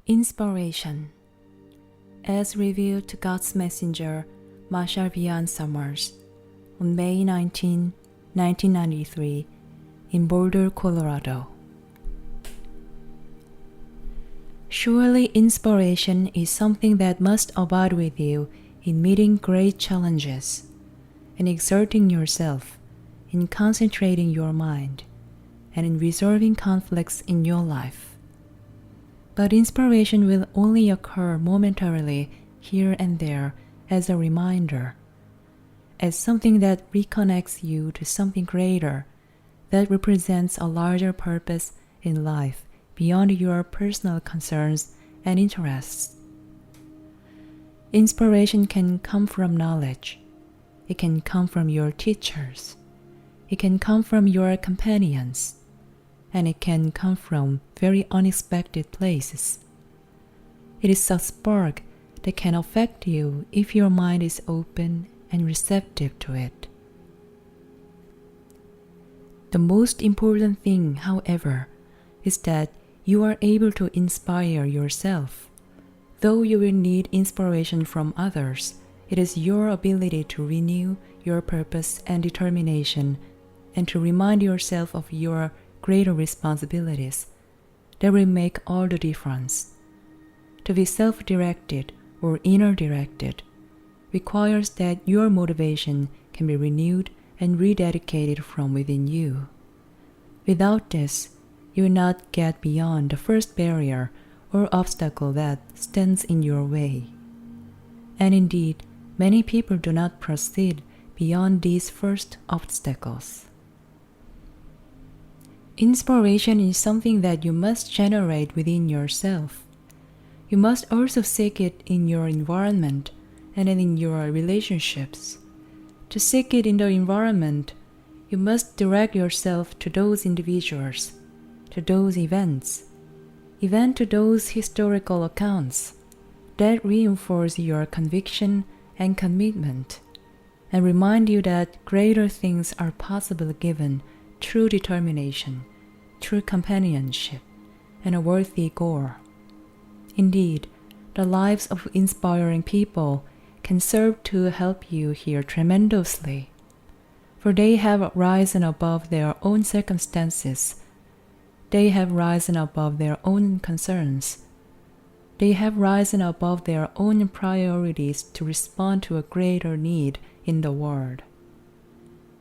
Inspiration, as revealed to God's messenger, Marshall Vian Summers, on May 19, 1993, in Boulder, Colorado. Surely inspiration is something that must abide with you in meeting great challenges, in exerting yourself, in concentrating your mind, and in resolving conflicts in your life. But inspiration will only occur momentarily here and there as a reminder, as something that reconnects you to something greater, that represents a larger purpose in life beyond your personal concerns and interests. Inspiration can come from knowledge. It can come from your teachers. It can come from your companions. And it can come from very unexpected places. It is a spark that can affect you if your mind is open and receptive to it. The most important thing, however, is that you are able to inspire yourself. Though you will need inspiration from others, it is your ability to renew your purpose and determination and to remind yourself of your greater responsibilities that will make all the difference. To be self-directed or inner-directed requires that your motivation can be renewed and rededicated from within you. Without this, you will not get beyond the first barrier or obstacle that stands in your way. And indeed, many people do not proceed beyond these first obstacles. Inspiration is something that you must generate within yourself. You must also seek it in your environment and in your relationships. To seek it in the environment, you must direct yourself to those individuals, to those events, even to those historical accounts that reinforce your conviction and commitment and remind you that greater things are possible given true determination, true companionship, and a worthy goal. Indeed, the lives of inspiring people can serve to help you here tremendously, for they have risen above their own circumstances. They have risen above their own concerns. They have risen above their own priorities to respond to a greater need in the world.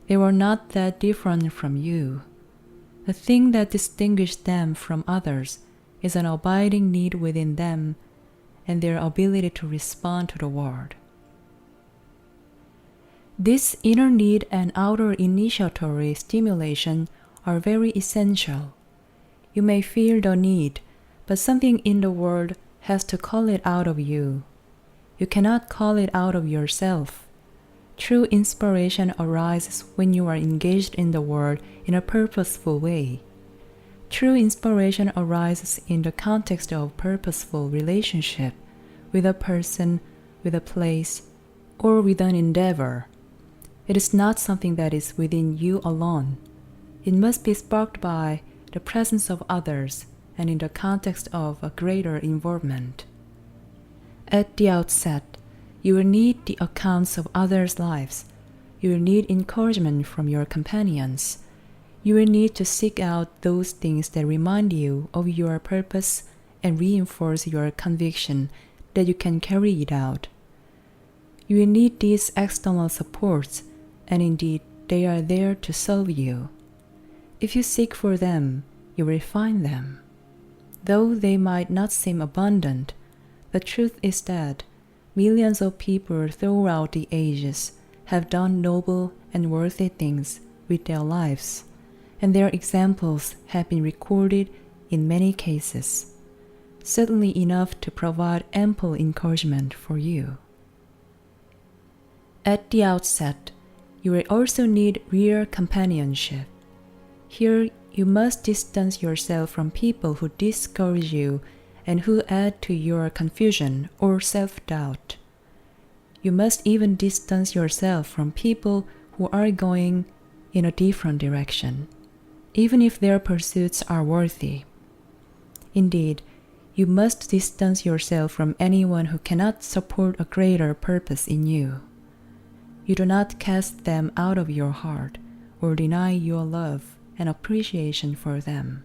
They were not that different from you. The thing that distinguished them from others is an abiding need within them and their ability to respond to the world. This inner need and outer initiatory stimulation are very essential. You may feel the need, but something in the world has to call it out of you. You cannot call it out of yourself. True inspiration arises when you are engaged in the world in a purposeful way. True inspiration arises in the context of purposeful relationship with a person, with a place, or with an endeavor. It is not something that is within you alone. It must be sparked by the presence of others and in the context of a greater involvement. At the outset, you will need the accounts of others' lives. You will need encouragement from your companions. You will need to seek out those things that remind you of your purpose and reinforce your conviction that you can carry it out. You will need these external supports, and indeed, they are there to serve you. If you seek for them, you will find them. Though they might not seem abundant, the truth is that millions of people throughout the ages have done noble and worthy things with their lives, and their examples have been recorded in many cases, certainly enough to provide ample encouragement for you. At the outset, you will also need real companionship. Here, you must distance yourself from people who discourage you and who add to your confusion or self-doubt. You must even distance yourself from people who are going in a different direction, even if their pursuits are worthy. Indeed, You must distance yourself from anyone who cannot support a greater purpose in you. You do not cast them out of your heart or deny your love and appreciation for them,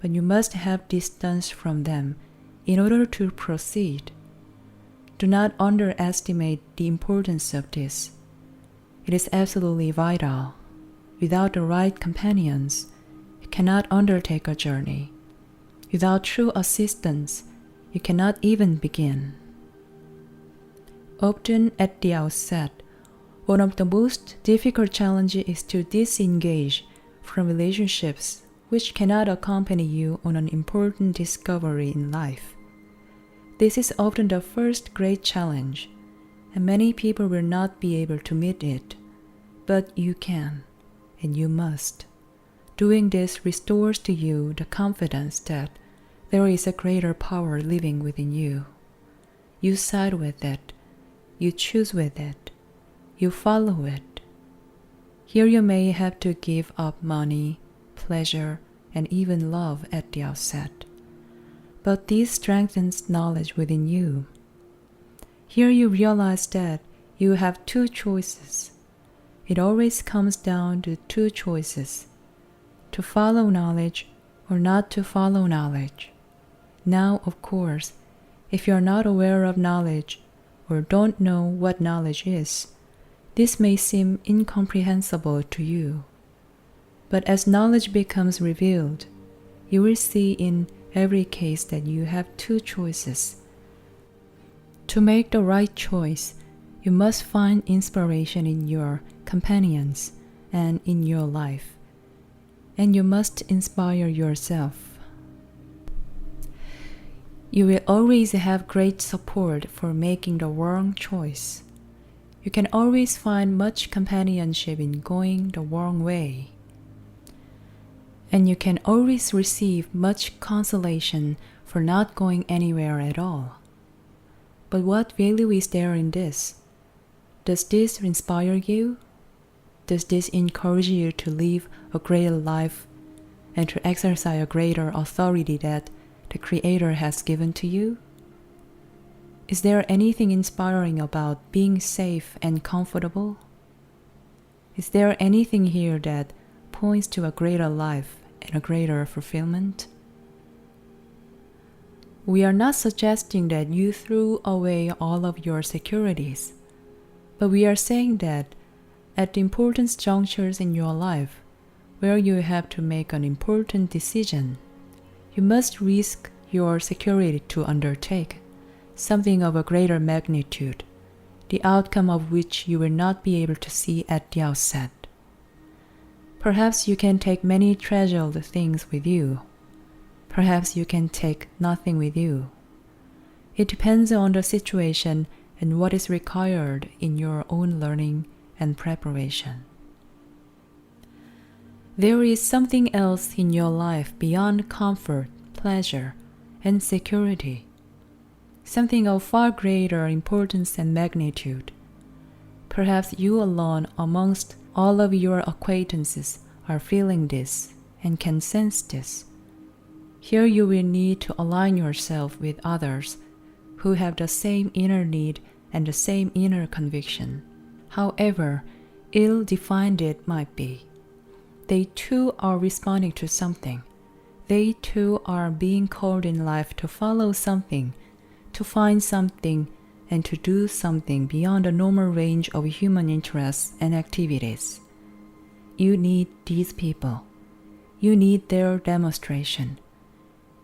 but you must have distance from them in order to proceed. Do not underestimate the importance of this. It is absolutely vital. Without the right companions, you cannot undertake a journey. Without true assistance, you cannot even begin. Often at the outset, one of the most difficult challenges is to disengage from relationships which cannot accompany you on an important discovery in life. This is often the first great challenge, and many people will not be able to meet it. But you can, and you must. Doing this restores to you the confidence that there is a greater power living within you. You side with it, you choose with it, you follow it. Here you may have to give up money, pleasure, and even love at the outset. But this strengthens knowledge within you. Here you realize that you have two choices. It always comes down to two choices: to follow knowledge or not to follow knowledge. Now, of course, if you are not aware of knowledge or don't know what knowledge is, this may seem incomprehensible to you. But as knowledge becomes revealed, you will see in every case that you have two choices. To make the right choice, you must find inspiration in your companions and in your life, and you must inspire yourself. You will always have great support for making the wrong choice. You can always find much companionship in going the wrong way. And you can always receive much consolation for not going anywhere at all. But what value is there in this? Does this inspire you? Does this encourage you to live a greater life and to exercise a greater authority that the Creator has given to you? Is there anything inspiring about being safe and comfortable? Is there anything here that points to a greater life and a greater fulfillment? We are not suggesting that you threw away all of your securities, but we are saying that at the important junctures in your life, where you have to make an important decision, you must risk your security to undertake something of a greater magnitude, the outcome of which you will not be able to see at the outset. Perhaps you can take many treasured things with you. Perhaps you can take nothing with you. It depends on the situation and what is required in your own learning and preparation. There is something else in your life beyond comfort, pleasure, and security, something of far greater importance and magnitude. Perhaps you alone amongst all of your acquaintances are feeling this and can sense this. Here you will need to align yourself with others who have the same inner need and the same inner conviction, however ill-defined it might be. They too are responding to something. They too are being called in life to follow something, to find something, and to do something beyond the normal range of human interests and activities. You need these people. You need their demonstration.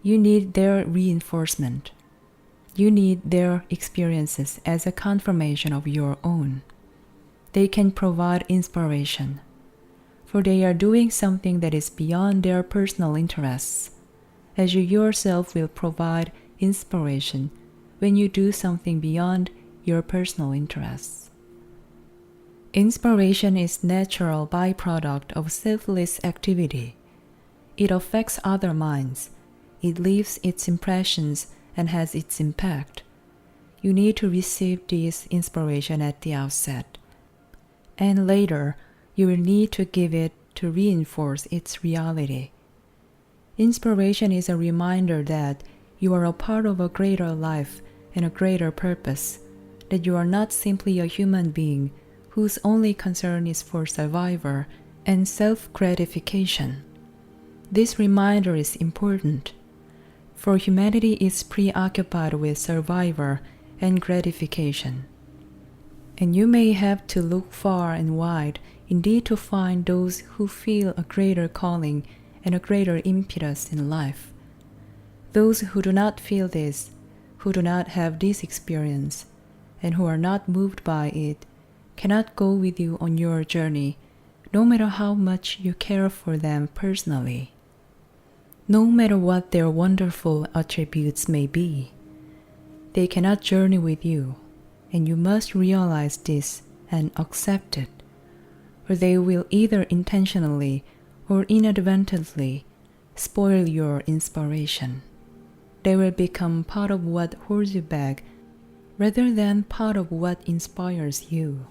You need their reinforcement. You need their experiences as a confirmation of your own. They can provide inspiration, for they are doing something that is beyond their personal interests, as you yourself will provide inspiration when you do something beyond your personal interests. Inspiration is a natural byproduct of selfless activity. It affects other minds. It leaves its impressions and has its impact. You need to receive this inspiration at the outset, and later you will need to give it to reinforce its reality. Inspiration is a reminder that You are a part of a greater life and a greater purpose, that you are not simply a human being whose only concern is for survival and self-gratification. This reminder is important, for humanity is preoccupied with survival and gratification. And you may have to look far and wide indeed to find those who feel a greater calling and a greater impetus in life. Those who do not feel this, who do not have this experience, and who are not moved by it, cannot go with you on your journey, no matter how much you care for them personally. No matter what their wonderful attributes may be, they cannot journey with you, and you must realize this and accept it, or they will either intentionally or inadvertently spoil your inspiration. They will become part of what holds you back rather than part of what inspires you.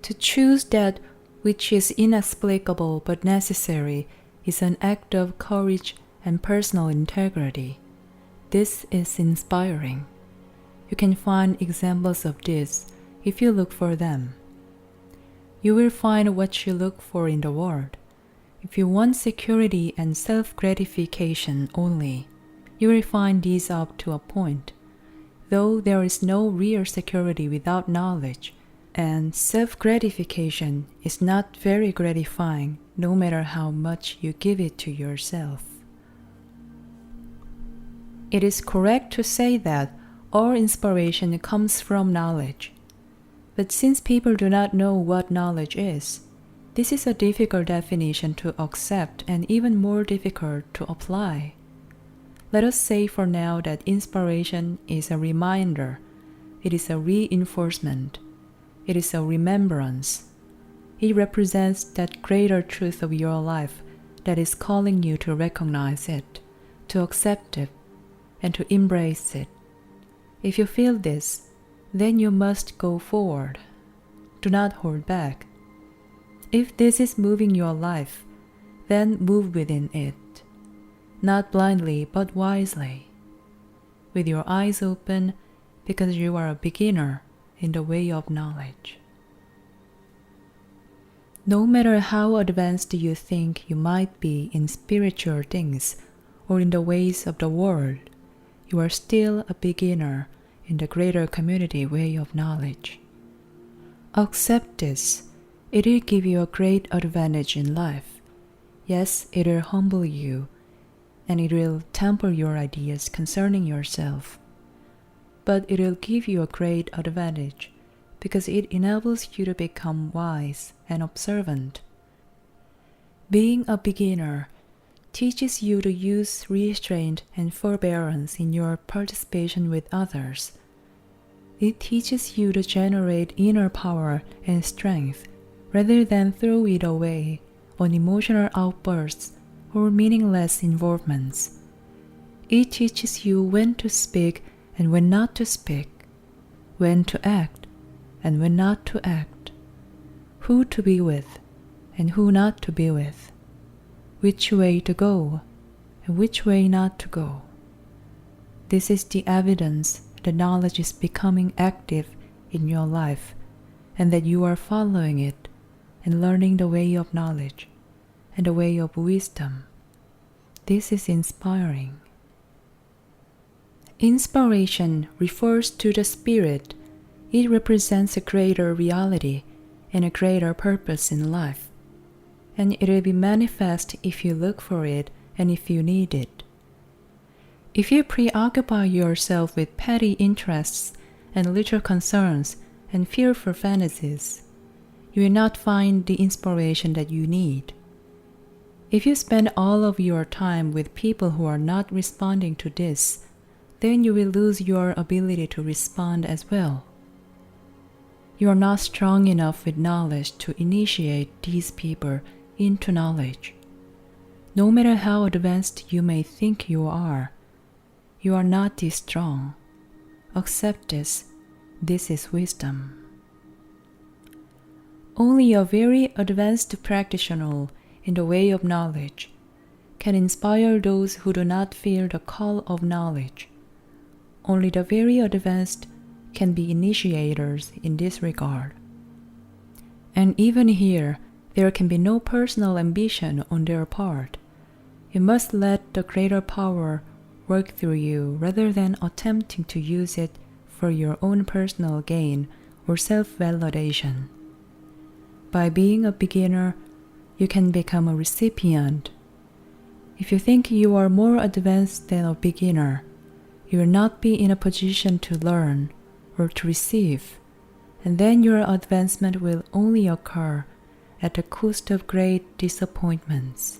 To choose that which is inexplicable but necessary is an act of courage and personal integrity. This is inspiring. You can find examples of this if you look for them. You will find what you look for in the world. If you want security and self-gratification only, you will find these up to a point, though there is no real security without knowledge, and self-gratification is not very gratifying no matter how much you give it to yourself. It is correct to say that all inspiration comes from knowledge. But since people do not know what knowledge is, this is a difficult definition to accept and even more difficult to apply. Let us say for now that inspiration is a reminder, it is a reinforcement, it is a remembrance. It represents that greater truth of your life that is calling you to recognize it, to accept it, and to embrace it. If you feel this, then you must go forward. Do not hold back. If this is moving your life, then move within it, not blindly but wisely, with your eyes open because you are a beginner in the way of knowledge. No matter how advanced you think you might be in spiritual things or in the ways of the world, you are still a beginner in the greater community way of knowledge. Accept this. It will give you a great advantage in life. Yes, it will humble you, and it will temper your ideas concerning yourself. But it will give you a great advantage because it enables you to become wise and observant. Being a beginner teaches you to use restraint and forbearance in your participation with others. It teaches you to generate inner power and strength rather than throw it away on emotional outbursts or meaningless involvements. It teaches you when to speak and when not to speak, when to act and when not to act, who to be with and who not to be with, which way to go and which way not to go. This is the evidence that knowledge is becoming active in your life and that you are following it and learning the way of knowledge and the way of wisdom. This is inspiring. Inspiration refers to the spirit. It represents a greater reality and a greater purpose in life, and it will be manifest if you look for it and if you need it. If you preoccupy yourself with petty interests and little concerns and fearful fantasies, you will not find the inspiration that you need. If you spend all of your time with people who are not responding to this, then you will lose your ability to respond as well. You are not strong enough with knowledge to initiate these people into knowledge. No matter how advanced you may think you are not this strong. Accept this. This is wisdom. Only a very advanced practitioner in the way of knowledge can inspire those who do not feel the call of knowledge. Only the very advanced can be initiators in this regard. And even here, there can be no personal ambition on their part. You must let the greater power work through you rather than attempting to use it for your own personal gain or self-validation. By being a beginner, you can become a recipient. If you think you are more advanced than a beginner, you will not be in a position to learn or to receive, and then your advancement will only occur at the cost of great disappointments.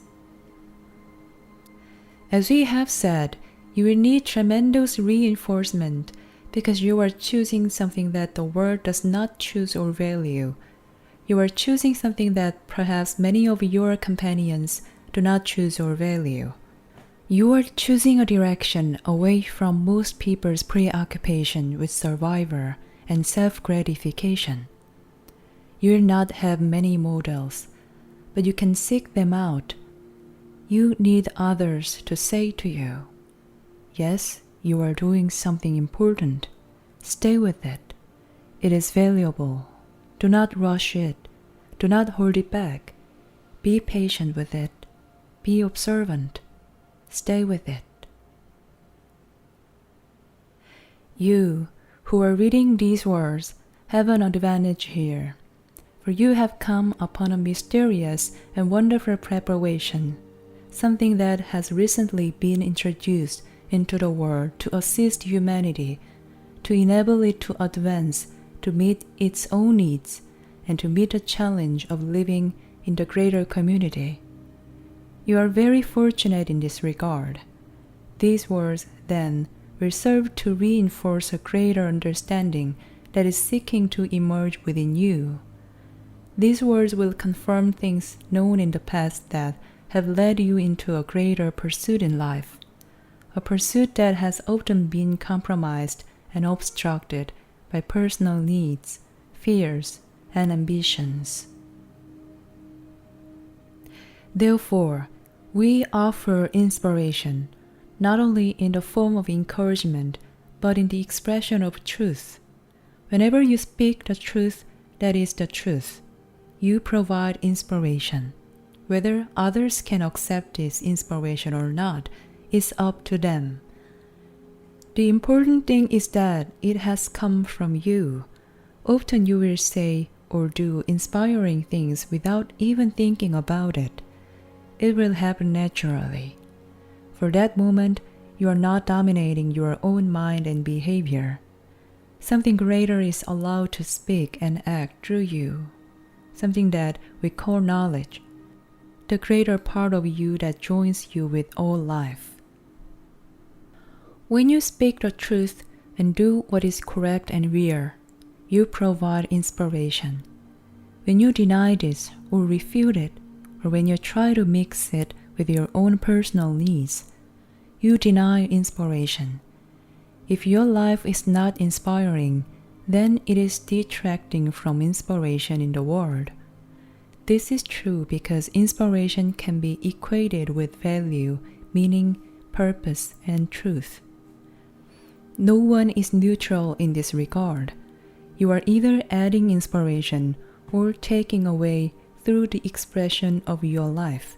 As we have said, you will need tremendous reinforcement because you are choosing something that the world does not choose or value. You are choosing something that perhaps many of your companions do not choose or value. You are choosing a direction away from most people's preoccupation with survival and self-gratification. You will not have many models, but you can seek them out. You need others to say to you, yes, you are doing something important. Stay with it. It is valuable. Do not rush it. Do not hold it back. Be patient with it. Be observant. Stay with it. You, who are reading these words, have an advantage here, for you have come upon a mysterious and wonderful preparation, something that has recently been introduced into the world to assist humanity, to enable it to advance, to meet its own needs, and to meet the challenge of living in the greater community. You are very fortunate in this regard. These words, then, will serve to reinforce a greater understanding that is seeking to emerge within you. These words will confirm things known in the past that have led you into a greater pursuit in life, a pursuit that has often been compromised and obstructed by personal needs, fears, and ambitions. Therefore, we offer inspiration, not only in the form of encouragement, but in the expression of truth. Whenever you speak the truth that is the truth, you provide inspiration. Whether others can accept this inspiration or not is up to them. The important thing is that it has come from you. Often you will say or do inspiring things without even thinking about it. It will happen naturally. For that moment, you are not dominating your own mind and behavior. Something greater is allowed to speak and act through you, something that we call knowledge, the greater part of you that joins you with all life. When you speak the truth and do what is correct and real, you provide inspiration. When you deny this or refute it, or when you try to mix it with your own personal needs, you deny inspiration. If your life is not inspiring, then it is detracting from inspiration in the world. This is true because inspiration can be equated with value, meaning, purpose, and truth. No one is neutral in this regard. You are either adding inspiration or taking away through the expression of your life.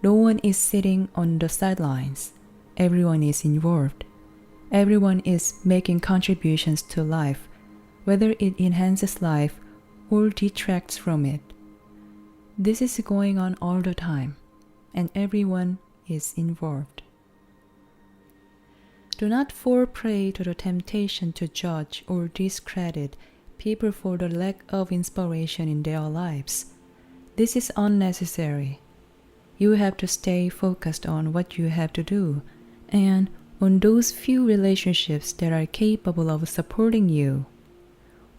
No one is sitting on the sidelines. Everyone is involved. Everyone is making contributions to life, whether it enhances life or detracts from it. This is going on all the time, and everyone is involved. Do not fall prey to the temptation to judge or discredit people for the lack of inspiration in their lives. This is unnecessary. You have to stay focused on what you have to do and on those few relationships that are capable of supporting you.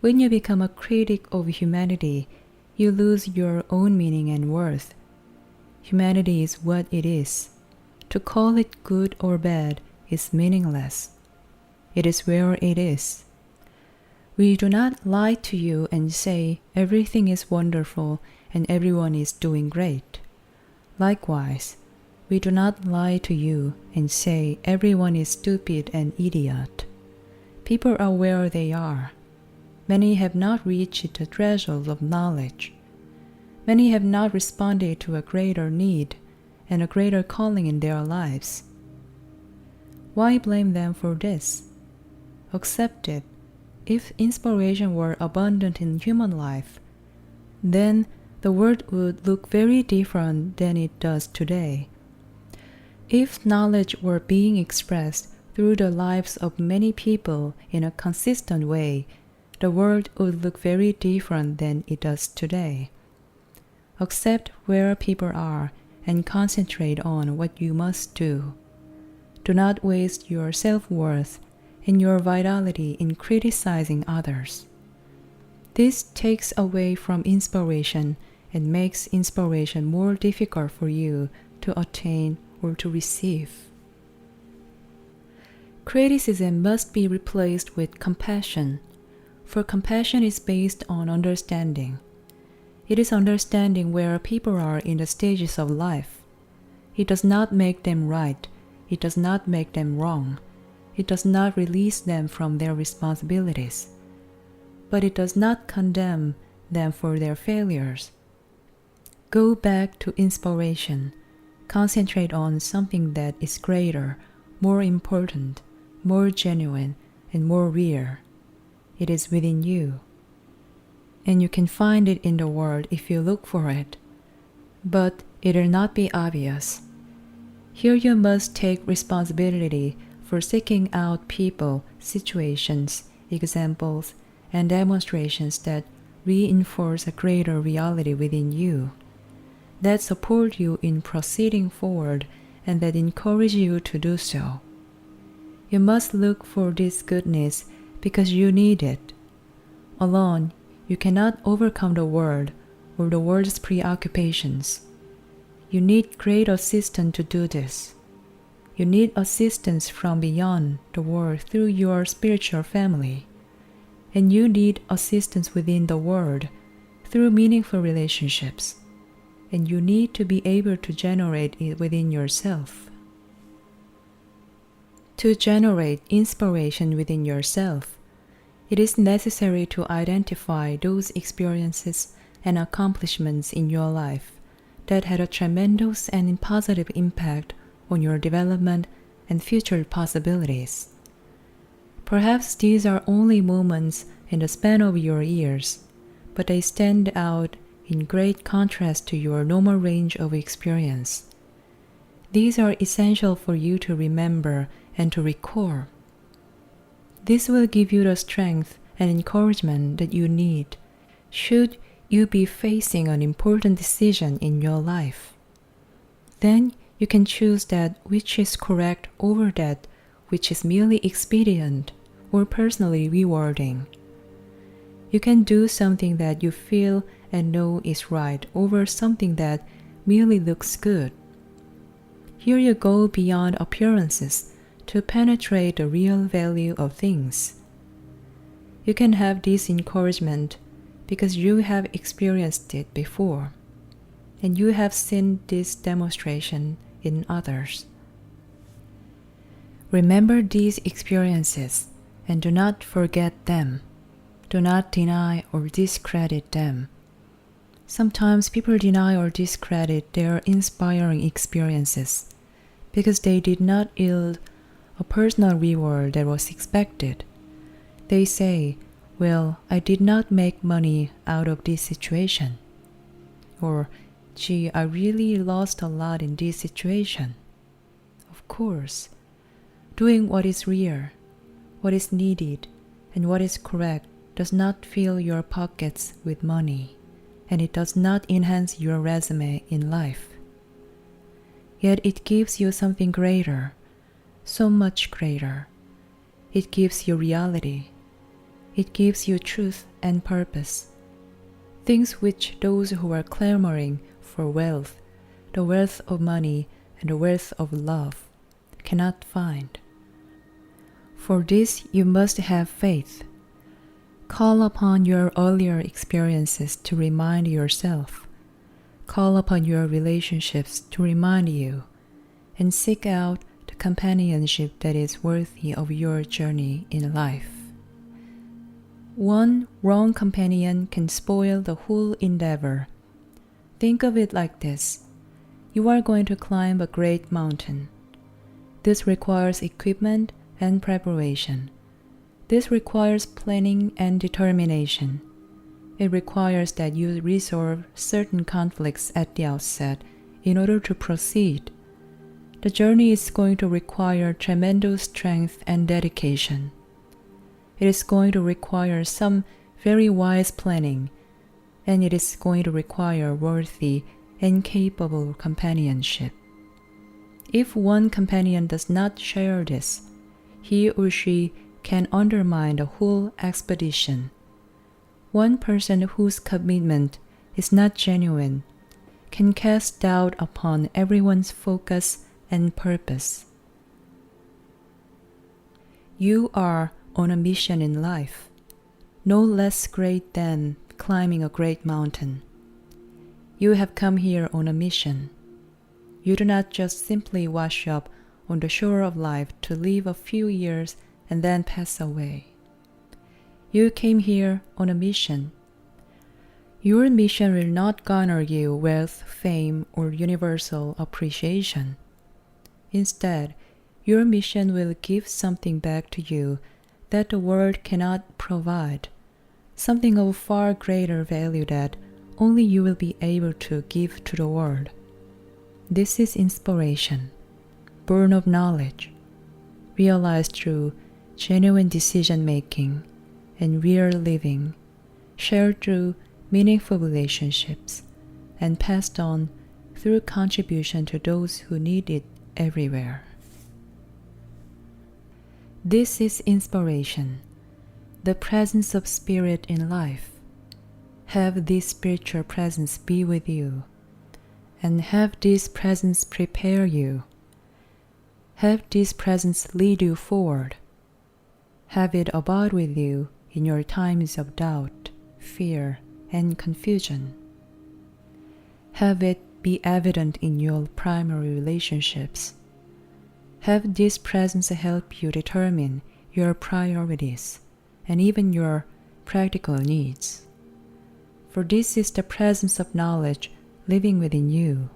When you become a critic of humanity, you lose your own meaning and worth. Humanity is what it is. To call it good or bad is meaningless. It is where it is. We do not lie to you and say everything is wonderful and everyone is doing great. Likewise, We do not lie to you and say everyone is stupid and idiot. People are where they are. Many have not reached the threshold of knowledge. Many have not responded to a greater need and a greater calling in their lives. Why blame them for this? Accept it. If inspiration were abundant in human life, then the world would look very different than it does today. If knowledge were being expressed through the lives of many people in a consistent way, the world would look very different than it does today. Accept where people are and concentrate on what you must do. Do not waste your self-worth and your vitality in criticizing others. This takes away from inspiration and makes inspiration more difficult for you to attain or to receive. Criticism must be replaced with compassion, for compassion is based on understanding. It is understanding where people are in the stages of life. It does not make them right. It does not make them wrong. It does not release them from their responsibilities. But it does not condemn them for their failures. Go back to inspiration. Concentrate on something that is greater, more important, more genuine, and more real. It is within you. And you can find it in the world if you look for it. But it will not be obvious. Here you must take responsibility for seeking out people, situations, examples, and demonstrations that reinforce a greater reality within you, that support you in proceeding forward and that encourage you to do so. You must look for this goodness because you need it. Alone, you cannot overcome the world or the world's preoccupations. You need great assistance to do this. You need assistance from beyond the world through your spiritual family. And you need assistance within the world through meaningful relationships. And you need to be able to generate it within yourself. To generate inspiration within yourself, it is necessary to identify those experiences and accomplishments in your life that had a tremendous and positive impact on your development and future possibilities. Perhaps these are only moments in the span of your years, but they stand out in great contrast to your normal range of experience. These are essential for you to remember and to recall. This will give you the strength and encouragement that you need should you be facing an important decision in your life. Then you can choose that which is correct over that which is merely expedient or personally rewarding. You can do something that you feel and know is right over something that merely looks good. Here you go beyond appearances to penetrate the real value of things. You can have this encouragement because you have experienced it before, and you have seen this demonstration in others. Remember these experiences and do not forget them. Do not deny or discredit them. Sometimes people deny or discredit their inspiring experiences because they did not yield a personal reward that was expected. They say, "Well, I did not make money out of this situation." Or, "Gee, I really lost a lot in this situation." Of course, doing what is real, what is needed, and what is correct does not fill your pockets with money, and it does not enhance your resume in life. Yet it gives you something greater, so much greater. It gives you reality. It gives you truth and purpose, things which those who are clamoring for wealth, the wealth of money and the wealth of love, cannot find. For this you must have faith. Call upon your earlier experiences to remind yourself. Call upon your relationships to remind you. and seek out the companionship that is worthy of your journey in life. One wrong companion can spoil the whole endeavor. Think of it like this. You are going to climb a great mountain. This requires equipment and preparation. This requires planning and determination. It requires that you resolve certain conflicts at the outset in order to proceed. The journey is going to require tremendous strength and dedication. It is going to require some very wise planning, and it is going to require worthy and capable companionship. If one companion does not share this, he or she can undermine the whole expedition. One person whose commitment is not genuine can cast doubt upon everyone's focus and purpose. You are on a mission in life, no less great than climbing a great mountain. You have come here on a mission. You do not just simply wash up on the shore of life to live a few years and then pass away. You came here on a mission. Your mission will not garner you wealth, fame, or universal appreciation. Instead, your mission will give something back to you that the world cannot provide, something of far greater value that only you will be able to give to the world. This is inspiration, born of knowledge, realized through genuine decision-making and real living, shared through meaningful relationships, and passed on through contribution to those who need it everywhere. This is inspiration, the presence of spirit in life. Have this spiritual presence be with you, and have this presence prepare you. Have this presence lead you forward. Have it abide with you in your times of doubt, fear, and confusion. Have it be evident in your primary relationships. Have this presence help you determine your priorities and even your practical needs. For this is the presence of knowledge living within you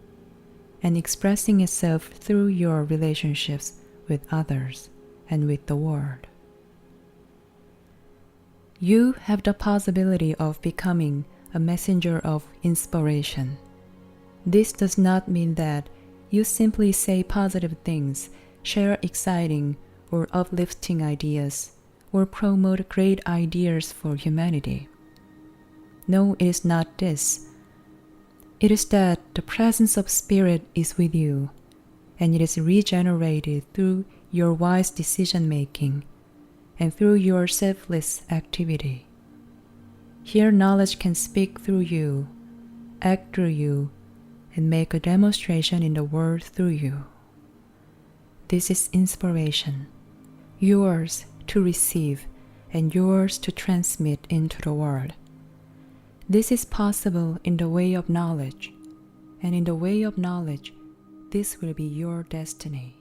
and expressing itself through your relationships with others and with the world. You have the possibility of becoming a messenger of inspiration. This does not mean that you simply say positive things, share exciting or uplifting ideas, or promote great ideas for humanity. No, it is not this. It is that the presence of spirit is with you, and it is regenerated through your wise decision-making and through your selfless activity. Here knowledge can speak through you, act through you, and make a demonstration in the world through you. This is inspiration, yours to receive and yours to transmit into the world. This is possible in the way of knowledge, and in the way of knowledge, this will be your destiny.